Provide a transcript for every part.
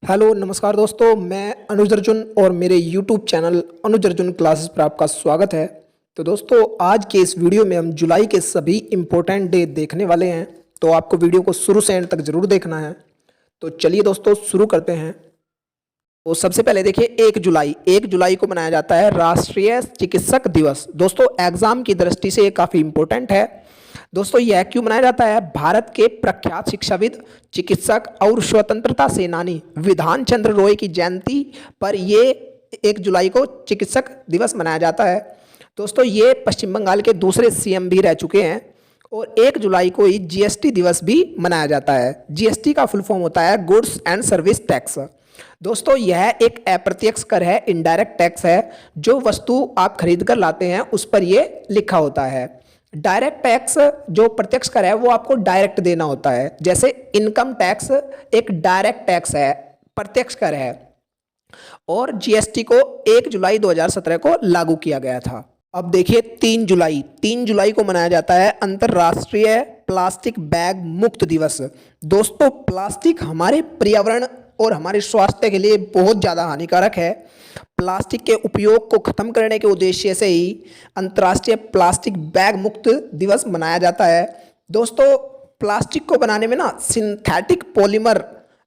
Hello नमस्कार दोस्तों, मैं अनुज अर्जुन और मेरे यूट्यूब चैनल अनुज अर्जुन क्लासेस पर आपका स्वागत है। तो दोस्तों, आज के इस वीडियो में हम जुलाई के सभी इम्पोर्टेंट डे देखने वाले हैं, तो आपको वीडियो को शुरू से एंड तक जरूर देखना है। तो चलिए दोस्तों शुरू करते हैं। तो सबसे पहले देखिए 1 जुलाई को मनाया जाता है राष्ट्रीय चिकित्सक दिवस। दोस्तों एग्जाम की दृष्टि से ये काफ़ी इम्पोर्टेंट है। दोस्तों यह क्यों मनाया जाता है? भारत के प्रख्यात शिक्षाविद, चिकित्सक और स्वतंत्रता सेनानी विधान चंद्र रॉय की जयंती पर ये 1 जुलाई को चिकित्सक दिवस मनाया जाता है। दोस्तों ये पश्चिम बंगाल के दूसरे सीएम भी रह चुके हैं। और 1 जुलाई को ही जीएसटी दिवस भी मनाया जाता है। जीएसटी का फुल फॉर्म होता है गुड्स एंड सर्विस टैक्स। दोस्तों यह एक अप्रत्यक्ष कर है, इनडायरेक्ट टैक्स है। जो वस्तु आप खरीद कर लाते हैं उस पर यह लिखा होता है। डायरेक्ट टैक्स जो प्रत्यक्ष कर है वो आपको डायरेक्ट देना होता है। जैसे इनकम टैक्स एक डायरेक्ट टैक्स है, प्रत्यक्ष कर है। और जीएसटी को 1 जुलाई 2017 को लागू किया गया था। अब देखिए 3 जुलाई को मनाया जाता है अंतर्राष्ट्रीय प्लास्टिक बैग मुक्त दिवस। दोस्तों प्लास्टिक हमारे पर्यावरण और हमारे स्वास्थ्य के लिए बहुत ज़्यादा हानिकारक है। प्लास्टिक के उपयोग को खत्म करने के उद्देश्य से ही अंतर्राष्ट्रीय प्लास्टिक बैग मुक्त दिवस मनाया जाता है। दोस्तों प्लास्टिक को बनाने में ना सिंथेटिक पॉलीमर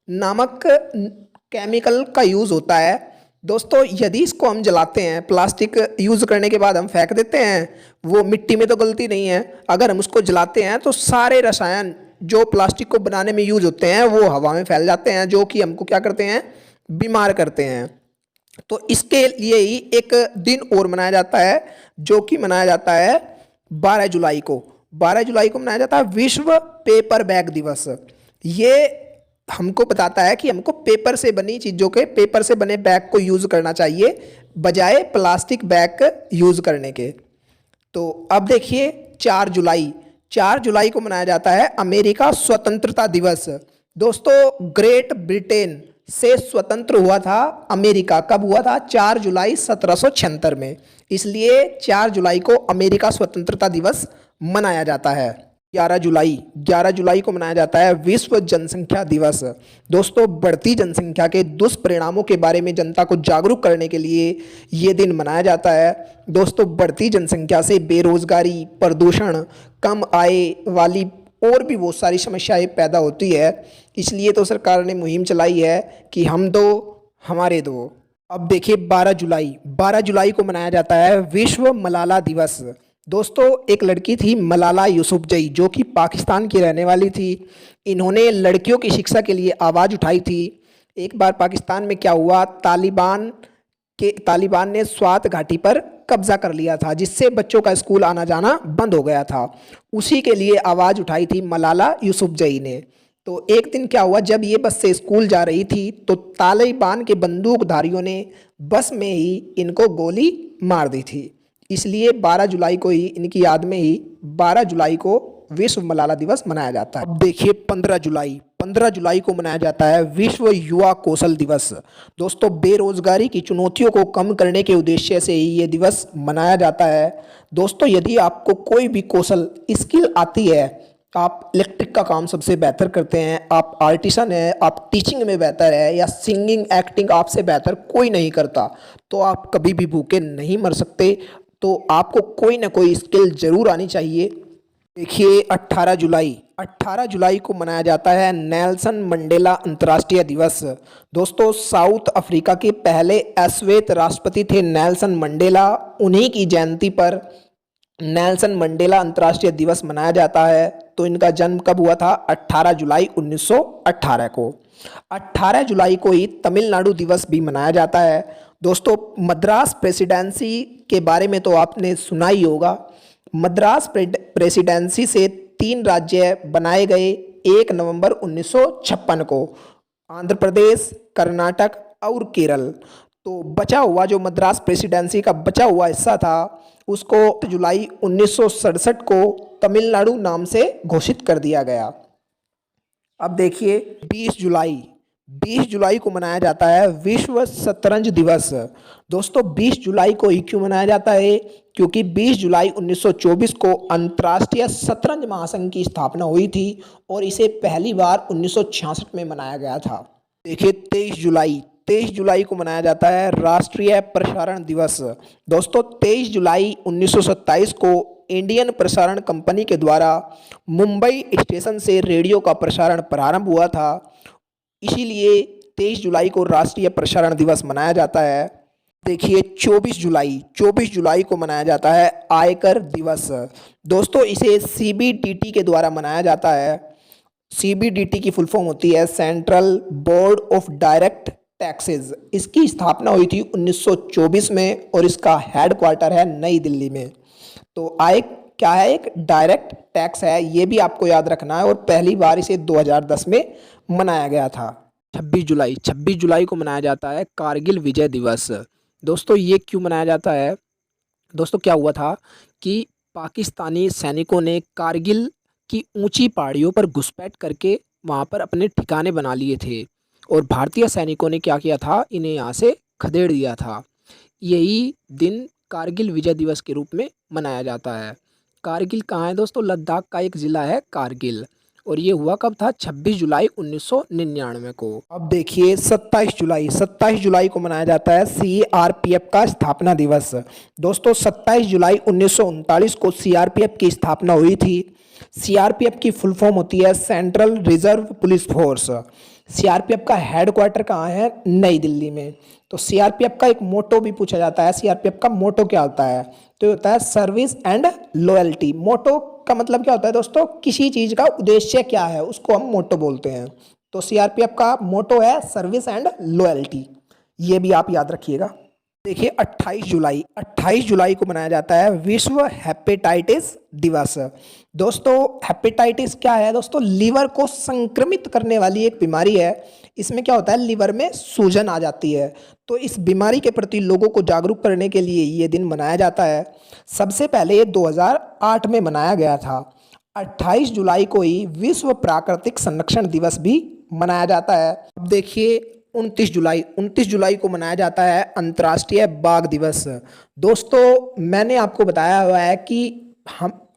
नामक केमिकल का यूज़ होता है। दोस्तों यदि इसको हम जलाते हैं, प्लास्टिक यूज़ करने के बाद हम फेंक देते हैं, वो मिट्टी में तो गलती नहीं है। अगर हम उसको जलाते हैं तो सारे रसायन जो प्लास्टिक को बनाने में यूज होते हैं वो हवा में फैल जाते हैं, जो कि हमको क्या करते हैं, बीमार करते हैं। तो इसके लिए ही एक दिन और मनाया जाता है, जो कि मनाया जाता है 12 जुलाई को। 12 जुलाई को मनाया जाता है विश्व पेपर बैग दिवस। ये हमको बताता है कि हमको पेपर से बनी चीज़ों के, पेपर से बने बैग को यूज़ करना चाहिए बजाय प्लास्टिक बैग यूज़ करने के। तो अब देखिए 4 जुलाई को मनाया जाता है अमेरिका स्वतंत्रता दिवस। दोस्तों ग्रेट ब्रिटेन से स्वतंत्र हुआ था अमेरिका। कब हुआ था? 4 जुलाई 1776 में। इसलिए 4 जुलाई को अमेरिका स्वतंत्रता दिवस मनाया जाता है। 11 जुलाई को मनाया जाता है विश्व जनसंख्या दिवस। दोस्तों बढ़ती जनसंख्या के दुष्परिणामों के बारे में जनता को जागरूक करने के लिए ये दिन मनाया जाता है। दोस्तों बढ़ती जनसंख्या से बेरोजगारी, प्रदूषण, कम आय वाली और भी बहुत सारी समस्याएं पैदा होती है। इसलिए तो सरकार ने मुहिम चलाई है कि हम दो हमारे दो। अब देखिए 12 जुलाई को मनाया जाता है विश्व मलाला दिवस। दोस्तों एक लड़की थी मलाला यूसुफजई, जो कि पाकिस्तान की रहने वाली थी। इन्होंने लड़कियों की शिक्षा के लिए आवाज़ उठाई थी। एक बार पाकिस्तान में क्या हुआ, तालिबान ने स्वात घाटी पर कब्जा कर लिया था, जिससे बच्चों का स्कूल आना जाना बंद हो गया था। उसी के लिए आवाज़ उठाई थी मलाला यूसुफजई ने। तो एक दिन क्या हुआ, जब ये बस से स्कूल जा रही थी तो तालिबान के बंदूकधारियों ने बस में ही इनको गोली मार दी थी। इसलिए 12 जुलाई को ही, इनकी याद में ही 12 जुलाई को विश्व मलाला दिवस मनाया जाता है। अब देखिए 15 जुलाई को मनाया जाता है विश्व युवा कौशल दिवस। दोस्तों बेरोजगारी की चुनौतियों को कम करने के उद्देश्य से ही ये दिवस मनाया जाता है। दोस्तों यदि आपको कोई भी कौशल, स्किल आती है, आप इलेक्ट्रिक का काम सबसे बेहतर करते हैं, आप आर्टिसन हैं, आप टीचिंग में बेहतर है, या सिंगिंग एक्टिंग आपसे बेहतर कोई नहीं करता, तो आप कभी भी भूखे नहीं मर सकते। तो आपको कोई ना कोई स्किल जरूर आनी चाहिए। देखिए 18 जुलाई को मनाया जाता है नेल्सन मंडेला अंतर्राष्ट्रीय दिवस। दोस्तों साउथ अफ्रीका के पहले अश्वेत राष्ट्रपति थे नेल्सन मंडेला। उन्हीं की जयंती पर नेल्सन मंडेला अंतर्राष्ट्रीय दिवस मनाया जाता है। तो इनका जन्म कब हुआ था? 18 जुलाई 1918 को। 18 जुलाई को ही तमिलनाडु दिवस भी मनाया जाता है। दोस्तों मद्रास प्रेसिडेंसी के बारे में तो आपने सुना ही होगा। मद्रास प्रेसिडेंसी से 3 राज्य बनाए गए 1 नवंबर 1956 को, आंध्र प्रदेश, कर्नाटक और केरल। तो बचा हुआ जो मद्रास प्रेसिडेंसी का बचा हुआ हिस्सा था उसको जुलाई 1967 को तमिलनाडु नाम से घोषित कर दिया गया। अब देखिए 20 जुलाई को मनाया जाता है विश्व शतरंज दिवस। दोस्तों 20 जुलाई को ही क्यों मनाया जाता है? क्योंकि 20 जुलाई 1924 को अंतर्राष्ट्रीय शतरंज महासंघ की स्थापना हुई थी और इसे पहली बार 1966 में मनाया गया था। देखिए 23 जुलाई को मनाया जाता है राष्ट्रीय प्रसारण दिवस। दोस्तों 23 जुलाई 1927 को इंडियन प्रसारण कंपनी के द्वारा मुंबई स्टेशन से रेडियो का प्रसारण प्रारंभ हुआ था, इसीलिए 23 जुलाई को राष्ट्रीय प्रसारण दिवस मनाया जाता है। देखिए 24 जुलाई को मनाया जाता है आयकर दिवस। दोस्तों इसे सीबीडीटी के द्वारा मनाया जाता है। सीबीडीटी की फुल फॉर्म होती है central board of direct taxes. इसकी स्थापना हुई थी 1924 में और इसका हेडक्वार्टर है नई दिल्ली में। तो आय क्या है, एक डायरेक्ट टैक्स है, ये भी आपको याद रखना है। और पहली बार इसे 2010 में मनाया गया था। 26 जुलाई को मनाया जाता है कारगिल विजय दिवस। दोस्तों ये क्यों मनाया जाता है? दोस्तों क्या हुआ था कि पाकिस्तानी सैनिकों ने कारगिल की ऊंची पहाड़ियों पर घुसपैठ करके वहां पर अपने ठिकाने बना लिए थे और भारतीय सैनिकों ने क्या किया था, इन्हें यहाँ से खदेड़ दिया था। यही दिन कारगिल विजय दिवस के रूप में मनाया जाता है। कारगिल कहाँ है दोस्तों? लद्दाख का एक ज़िला है कारगिल। और ये हुआ कब था? 26 जुलाई 1999 को। अब देखिए 27 जुलाई को मनाया जाता है सीआरपीएफ का स्थापना दिवस। दोस्तों 27 जुलाई 1939 को सीआरपीएफ की स्थापना हुई थी। सीआरपीएफ की फुल फॉर्म होती है central reserve police force. CRPF का हेडक्वार्टर कहाँ है? नई दिल्ली में। तो सीआरपीएफ का एक मोटो भी पूछा जाता है। सीआरपीएफ का मोटो क्या होता है? तो ये होता है सर्विस एंड लॉयल्टी। मोटो का मतलब क्या होता है दोस्तों? किसी चीज़ का उद्देश्य क्या है उसको हम मोटो बोलते हैं। तो सीआरपीएफ का मोटो है सर्विस एंड लॉयल्टी, ये भी आप याद रखिएगा। देखिए 28 जुलाई को मनाया जाता है विश्व हेपेटाइटिस दिवस। दोस्तों हेपेटाइटिस क्या है दोस्तों? लीवर को संक्रमित करने वाली एक बीमारी है। इसमें क्या होता है, लीवर में सूजन आ जाती है। तो इस बीमारी के प्रति लोगों को जागरूक करने के लिए ये दिन मनाया जाता है। सबसे पहले ये 2008 में मनाया गया था। 28 जुलाई को ही विश्व प्राकृतिक संरक्षण दिवस भी मनाया जाता है। अब देखिए 29 जुलाई को मनाया जाता है अंतर्राष्ट्रीय बाघ दिवस। दोस्तों मैंने आपको बताया हुआ है कि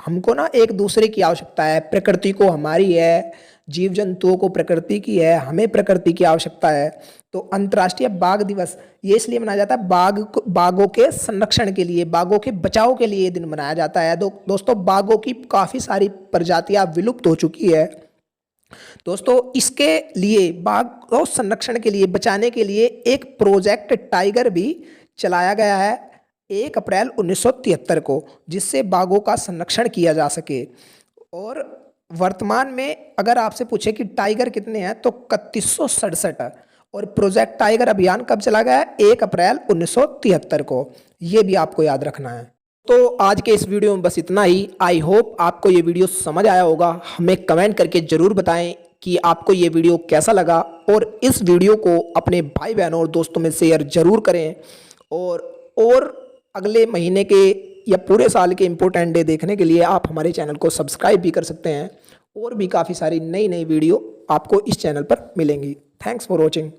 हमको ना एक दूसरे की आवश्यकता है। प्रकृति को हमारी है, जीव जंतुओं को प्रकृति की है, हमें प्रकृति की आवश्यकता है। तो अंतर्राष्ट्रीय बाघ दिवस ये इसलिए मनाया जाता है बाघों के संरक्षण के लिए, बाघों के बचाव के लिए ये दिन मनाया जाता है। दोस्तों बाघों की काफ़ी सारी प्रजातियां विलुप्त हो चुकी है। दोस्तों इसके लिए बाघ को संरक्षण के लिए, बचाने के लिए एक प्रोजेक्ट टाइगर भी चलाया गया है 1 अप्रैल 1973 को, जिससे बाघों का संरक्षण किया जा सके। और वर्तमान में अगर आपसे पूछे कि टाइगर कितने हैं तो 3167। और प्रोजेक्ट टाइगर अभियान कब चला गया है? 1 अप्रैल 1973 को। ये भी आपको याद रखना है। तो आज के इस वीडियो में बस इतना ही। आई होप आपको ये वीडियो समझ आया होगा। हमें कमेंट करके ज़रूर बताएं कि आपको ये वीडियो कैसा लगा और इस वीडियो को अपने भाई बहनों और दोस्तों में शेयर ज़रूर करें। और अगले महीने के या पूरे साल के इम्पोर्टेंट डे देखने के लिए आप हमारे चैनल को सब्सक्राइब भी कर सकते हैं। और भी काफ़ी सारी नई वीडियो आपको इस चैनल पर मिलेंगी। Thanks for watching.